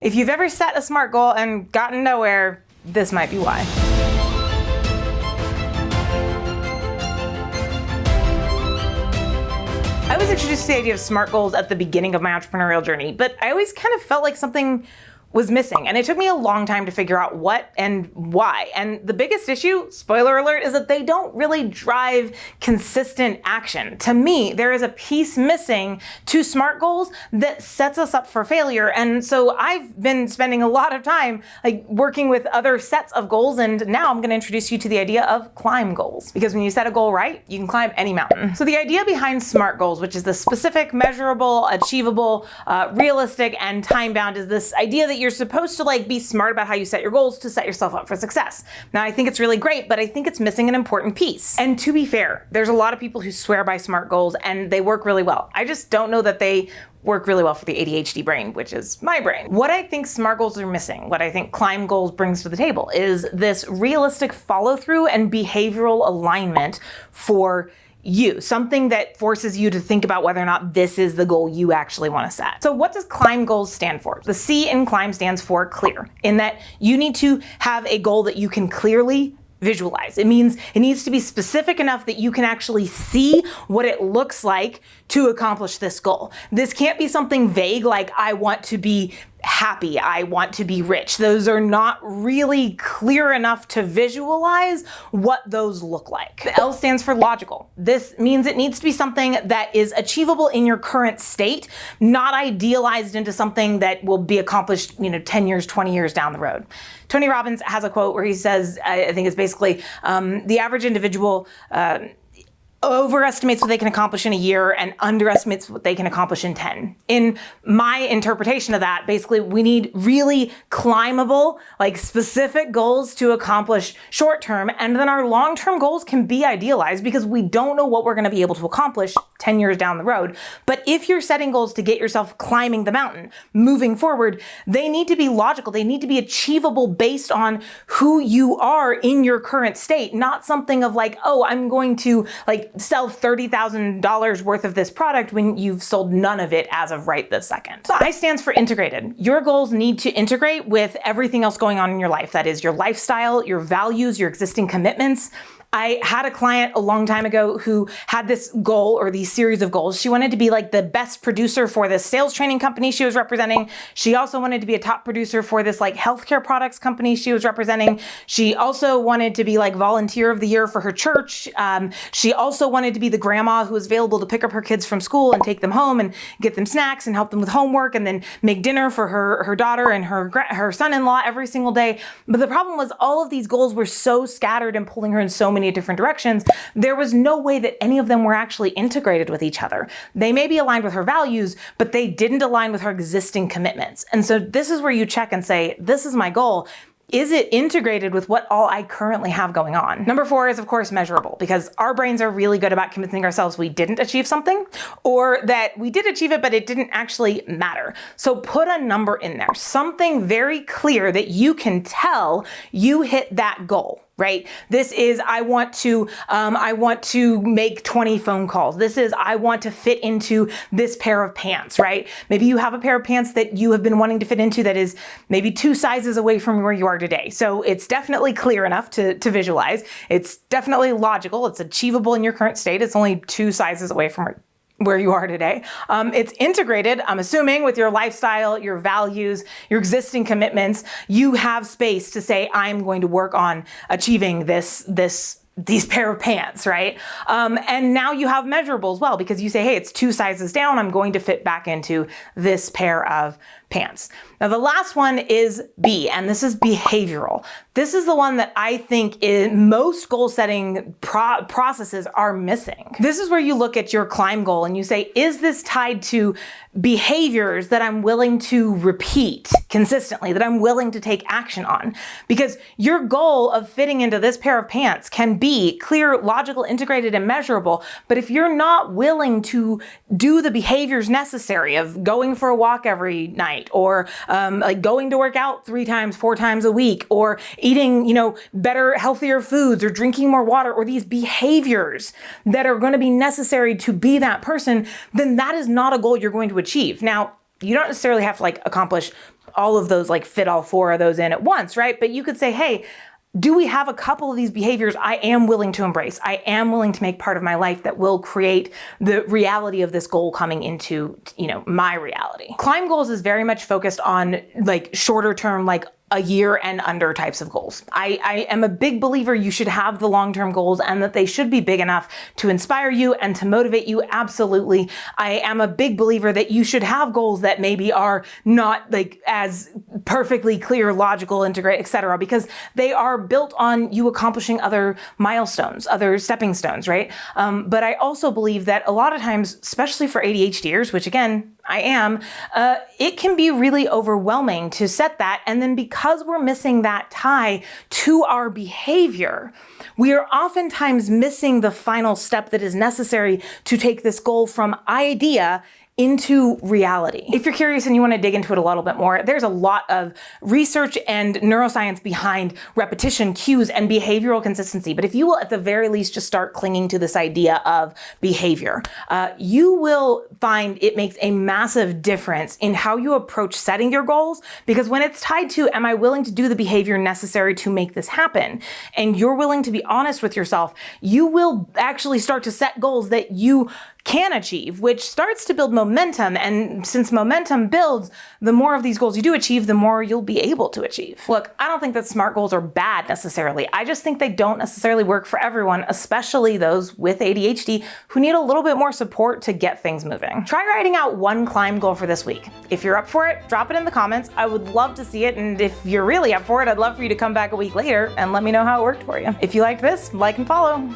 If you've ever set a SMART goal and gotten nowhere, this might be why. I was introduced to the idea of SMART goals at the beginning of my entrepreneurial journey, but I always kind of felt like something was missing. And it took me a long time to figure out what and why. And the biggest issue, spoiler alert, is that they don't really drive consistent action. To me, there is a piece missing to SMART goals that sets us up for failure. And so I've been spending a lot of time working with other sets of goals. And now I'm going to introduce you to the idea of climb goals. Because when you set a goal right, you can climb any mountain. So the idea behind SMART goals, which is the specific, measurable, achievable, realistic, and time-bound, is this idea that you're supposed to be smart about how you set your goals to set yourself up for success. Now, I think it's really great, but I think it's missing an important piece. And to be fair, there's a lot of people who swear by SMART goals and they work really well. I just don't know that they work really well for the ADHD brain, which is my brain. What I think SMART goals are missing, what I think climb goals brings to the table, is this realistic follow-through and behavioral alignment for you, something that forces you to think about whether or not this is the goal you actually want to set. So what does climb goals stand for? The C in climb stands for clear, in that you need to have a goal that you can clearly visualize. It means it needs to be specific enough that you can actually see what it looks like to accomplish this goal. This can't be something vague like I want to be happy, I want to be rich. Those are not really clear enough to visualize what those look like. The L stands for logical. This means it needs to be something that is achievable in your current state, not idealized into something that will be accomplished, 10 years, 20 years down the road. Tony Robbins has a quote where he says, I think it's basically, the average individual overestimates what they can accomplish in a year and underestimates what they can accomplish in 10. In my interpretation of that, basically we need really climbable, specific goals to accomplish short term, and then our long-term goals can be idealized because we don't know what we're going to be able to accomplish 10 years down the road. But if you're setting goals to get yourself climbing the mountain, moving forward, they need to be logical. They need to be achievable based on who you are in your current state, not something of I'm going to sell $30,000 worth of this product when you've sold none of it as of right this second. So I stands for integrated. Your goals need to integrate with everything else going on in your life. That is your lifestyle, your values, your existing commitments. I had a client a long time ago who had this goal, or these series of goals. She wanted to be the best producer for this sales training company she was representing. She also wanted to be a top producer for this healthcare products company she was representing. She also wanted to be volunteer of the year for her church. She also wanted to be the grandma who was available to pick up her kids from school and take them home and get them snacks and help them with homework and then make dinner for her daughter and her son-in-law every single day. But the problem was all of these goals were so scattered and pulling her in so many different directions, there was no way that any of them were actually integrated with each other. They may be aligned with her values, but they didn't align with her existing commitments. And so this is where you check and say, this is my goal. Is it integrated with what all I currently have going on? Number 4 is, of course, measurable, because our brains are really good about convincing ourselves we didn't achieve something, or that we did achieve it, but it didn't actually matter. So put a number in there, something very clear that you can tell you hit that goal. Right? This is, I want to make 20 phone calls. This is, I want to fit into this pair of pants, right? Maybe you have a pair of pants that you have been wanting to fit into that is maybe 2 sizes away from where you are today. So it's definitely clear enough to visualize. It's definitely logical. It's achievable in your current state. It's only 2 sizes away from where you are today. It's integrated, I'm assuming, with your lifestyle, your values, your existing commitments. You have space to say, I'm going to work on achieving these pair of pants, right? And now you have measurable as well, because you say, hey, it's 2 sizes down. I'm going to fit back into this pair of pants. Now, the last one is B, and this is behavioral. This is the one that I think most goal setting processes are missing. This is where you look at your climb goal and you say, is this tied to behaviors that I'm willing to repeat consistently, that I'm willing to take action on? Because your goal of fitting into this pair of pants can be clear, logical, integrated, and measurable. But if you're not willing to do the behaviors necessary of going for a walk every night, or going to work out 3 times, 4 times a week, or eating, better, healthier foods, or drinking more water, or these behaviors that are going to be necessary to be that person, then that is not a goal you're going to achieve. Now, you don't necessarily have to accomplish all of those, like fit all 4 of those in at once, right? But you could say, hey, do we have a couple of these behaviors I am willing to embrace? I am willing to make part of my life that will create the reality of this goal coming into, my reality. Climb goals is very much focused on like shorter term, like a year and under types of goals. I am a big believer you should have the long-term goals and that they should be big enough to inspire you and to motivate you. Absolutely. I am a big believer that you should have goals that maybe are not like as perfectly clear, logical, integrate, etc., because they are built on you accomplishing other milestones, other stepping stones, right? But I also believe that a lot of times, especially for ADHD-ers, which again, I am, it can be really overwhelming to set that. And then because we're missing that tie to our behavior, we are oftentimes missing the final step that is necessary to take this goal from idea into reality. If you're curious and you want to dig into it a little bit more, there's a lot of research and neuroscience behind repetition, cues, and behavioral consistency. But if you will, at the very least, just start clinging to this idea of behavior, you will find it makes a massive difference in how you approach setting your goals. Because when it's tied to, am I willing to do the behavior necessary to make this happen? And you're willing to be honest with yourself, you will actually start to set goals that you can achieve, which starts to build momentum. And since momentum builds, the more of these goals you do achieve, the more you'll be able to achieve. Look, I don't think that SMART goals are bad necessarily. I just think they don't necessarily work for everyone, especially those with ADHD who need a little bit more support to get things moving. Try writing out one climb goal for this week. If you're up for it, drop it in the comments. I would love to see it. And if you're really up for it, I'd love for you to come back a week later and let me know how it worked for you. If you liked this, like and follow.